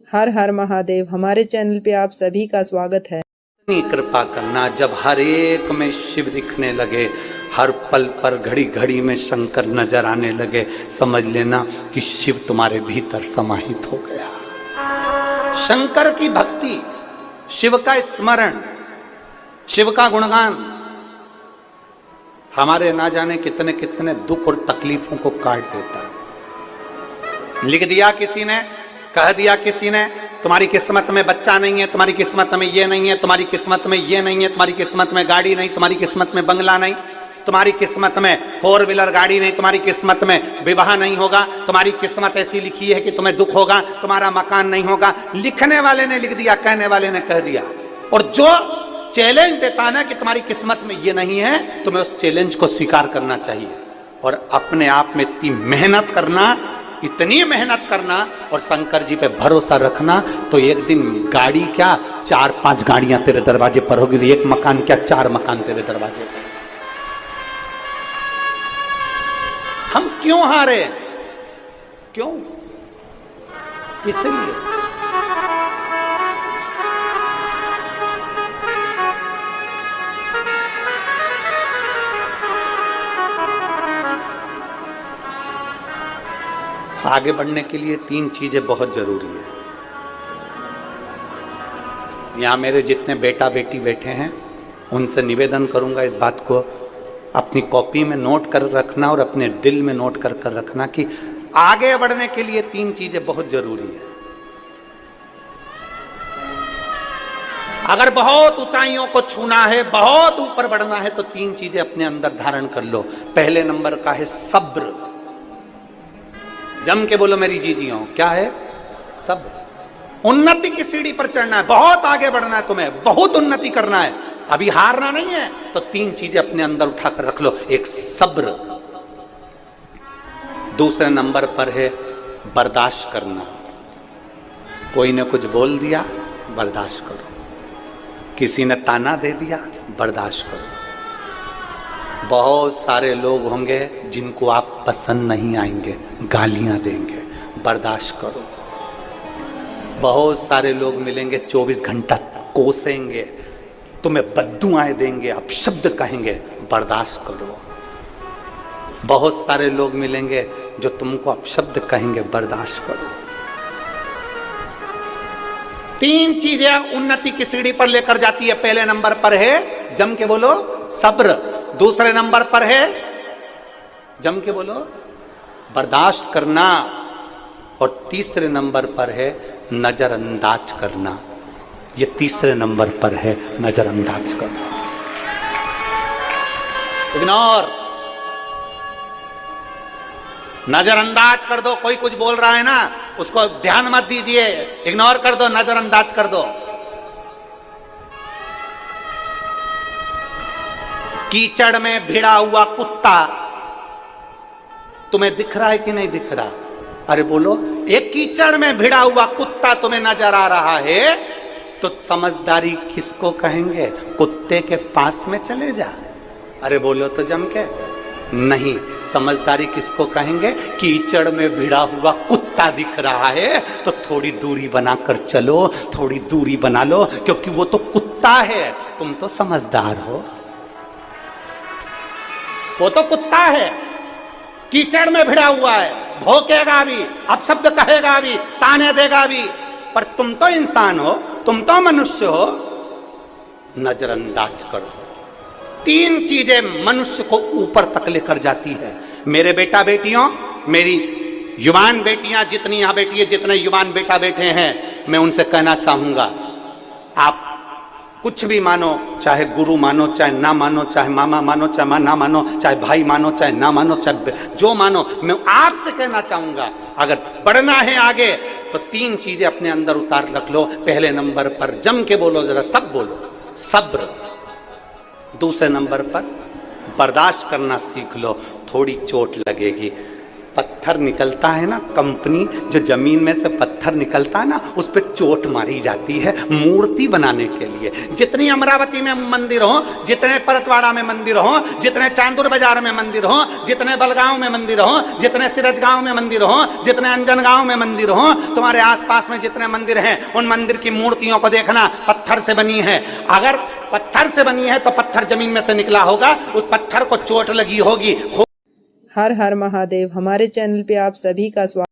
हर हर महादेव। हमारे चैनल पे आप सभी का स्वागत है। इतनी कृपा करना जब हर एक में शिव दिखने लगे, हर पल पर घड़ी घड़ी में शंकर नजर आने लगे, समझ लेना कि शिव तुम्हारे भीतर समाहित हो गया। शंकर की भक्ति, शिव का स्मरण, शिव का गुणगान हमारे ना जाने कितने कितने दुख और तकलीफों को काट देता है। लिख दिया किसी ने, कह दिया किसी ने, तुम्हारी किस्मत में बच्चा नहीं है, तुम्हारी किस्मत में ये नहीं है, तुम्हारी किस्मत में ये नहीं है, तुम्हारी किस्मत में गाड़ी नहीं, तुम्हारी किस्मत में बंगला नहीं, तुम्हारी किस्मत में 4 व्हीलर गाड़ी नहीं, तुम्हारी किस्मत में विवाह नहीं होगा, तुम्हारी किस्मत ऐसी लिखी है कि तुम्हें दुख होगा, तुम्हारा मकान नहीं होगा। लिखने वाले ने लिख दिया, कहने वाले ने कह दिया। और जो चैलेंज देता ना कि तुम्हारी किस्मत में ये नहीं है, तुम्हें उस चैलेंज को स्वीकार करना चाहिए और अपने आप में इतनी मेहनत करना, इतनी मेहनत करना और शंकर जी पे भरोसा रखना, तो एक दिन गाड़ी क्या 4-5 गाड़ियां तेरे दरवाजे पर होगी, एक मकान क्या 4 मकान तेरे दरवाजे पर। हम क्यों हारे? क्यों? किस लिए? आगे बढ़ने के लिए 3 चीजें बहुत जरूरी है। यहां मेरे जितने बेटा बेटी बैठे हैं उनसे निवेदन करूंगा, इस बात को अपनी कॉपी में नोट कर रखना और अपने दिल में नोट कर कर रखना कि आगे बढ़ने के लिए 3 चीजें बहुत जरूरी है। अगर बहुत ऊंचाइयों को छूना है, बहुत ऊपर बढ़ना है, तो 3 चीजें अपने अंदर धारण कर लो। पहले नंबर का है सब्र। जम के बोलो मेरी जीजियों, क्या है? सब्र। उन्नति की सीढ़ी पर चढ़ना है, बहुत आगे बढ़ना है, तुम्हें बहुत उन्नति करना है, अभी हारना नहीं है, तो 3 चीजें अपने अंदर उठाकर रख लो। एक सब्र, दूसरे नंबर पर है बर्दाश्त करना। कोई ने कुछ बोल दिया, बर्दाश्त करो। किसी ने ताना दे दिया, बर्दाश्त करो। बहुत सारे लोग होंगे जिनको आप पसंद नहीं आएंगे, गालियां देंगे, बर्दाश्त करो। बहुत सारे लोग मिलेंगे 24 घंटा कोसेंगे, तुम्हें बद्दुआएं देंगे, अपशब्द कहेंगे, बर्दाश्त करो। बहुत सारे लोग मिलेंगे जो तुमको अपशब्द कहेंगे, बर्दाश्त करो। 3 चीजें उन्नति की सीढ़ी पर लेकर जाती है। पहले नंबर पर है, जम के बोलो, सब्र। दूसरे नंबर पर है, जम के बोलो, बर्दाश्त करना। और तीसरे नंबर पर है नजरअंदाज करना। ये तीसरे नंबर पर है, नजरअंदाज करना, इग्नोर, नजरअंदाज कर दो। कोई कुछ बोल रहा है ना, उसको ध्यान मत दीजिए, इग्नोर कर दो, नजरअंदाज कर दो। कीचड़ में भिड़ा हुआ कुत्ता तुम्हें दिख रहा है कि नहीं दिख रहा? अरे बोलो, एक कीचड़ में भिड़ा हुआ कुत्ता तुम्हें नजर आ रहा है, तो समझदारी किसको कहेंगे? कुत्ते के पास में चले जा। अरे बोलो तो जम के, नहीं, समझदारी किसको कहेंगे? कीचड़ में भिड़ा हुआ कुत्ता दिख रहा है तो थोड़ी दूरी बनाकर चलो, थोड़ी दूरी बना लो, क्योंकि वो तो कुत्ता है, तुम तो समझदार हो। वो तो कुत्ता है, कीचड़ में भिड़ा हुआ है, भौंकेगा भी, अपशब्द कहेगा भी, ताने देगा भी, पर तुम तो इंसान हो, तुम तो मनुष्य हो, नजरअंदाज कर दो। 3 चीजें मनुष्य को ऊपर तक लेकर जाती है। मेरे बेटा बेटियों, मेरी युवान बेटियां जितनी यहां बैठी है, जितने युवान बेटा बैठे हैं, मैं उनसे कहना चाहूंगा, आप कुछ भी मानो, चाहे गुरु मानो, चाहे ना मानो, चाहे मामा मानो, चाहे ना मानो, चाहे भाई मानो, चाहे ना मानो, चाहे जो मानो, मैं आपसे कहना चाहूंगा, अगर बढ़ना है आगे तो 3 चीजें अपने अंदर उतार रख लो। पहले नंबर पर जम के बोलो, जरा सब बोलो, सब्र। दूसरे नंबर पर बर्दाश्त करना सीख लो, थोड़ी चोट लगेगी। पत्थर निकलता है ना, कंपनी जो जमीन में से पत्थर पत्थर निकलता ना, उस पर चोट मारी जाती है मूर्ति बनाने के लिए। जितनी अमरावती में मंदिर हो, जितने परतवाड़ा में मंदिर हो, जितने चांदुर बाजार में मंदिर हो, जितने बलगांव में मंदिर हो, जितने सिरजगांव में मंदिर हो, जितने अंजनगांव में मंदिर हो, तुम्हारे आसपास में जितने मंदिर हैं, उन मंदिर की मूर्तियों को देखना पत्थर से बनी है। अगर पत्थर से बनी है तो पत्थर जमीन में से निकला होगा, उस पत्थर को चोट लगी होगी। हर हर महादेव। हमारे चैनल पे आप सभी का स्वागत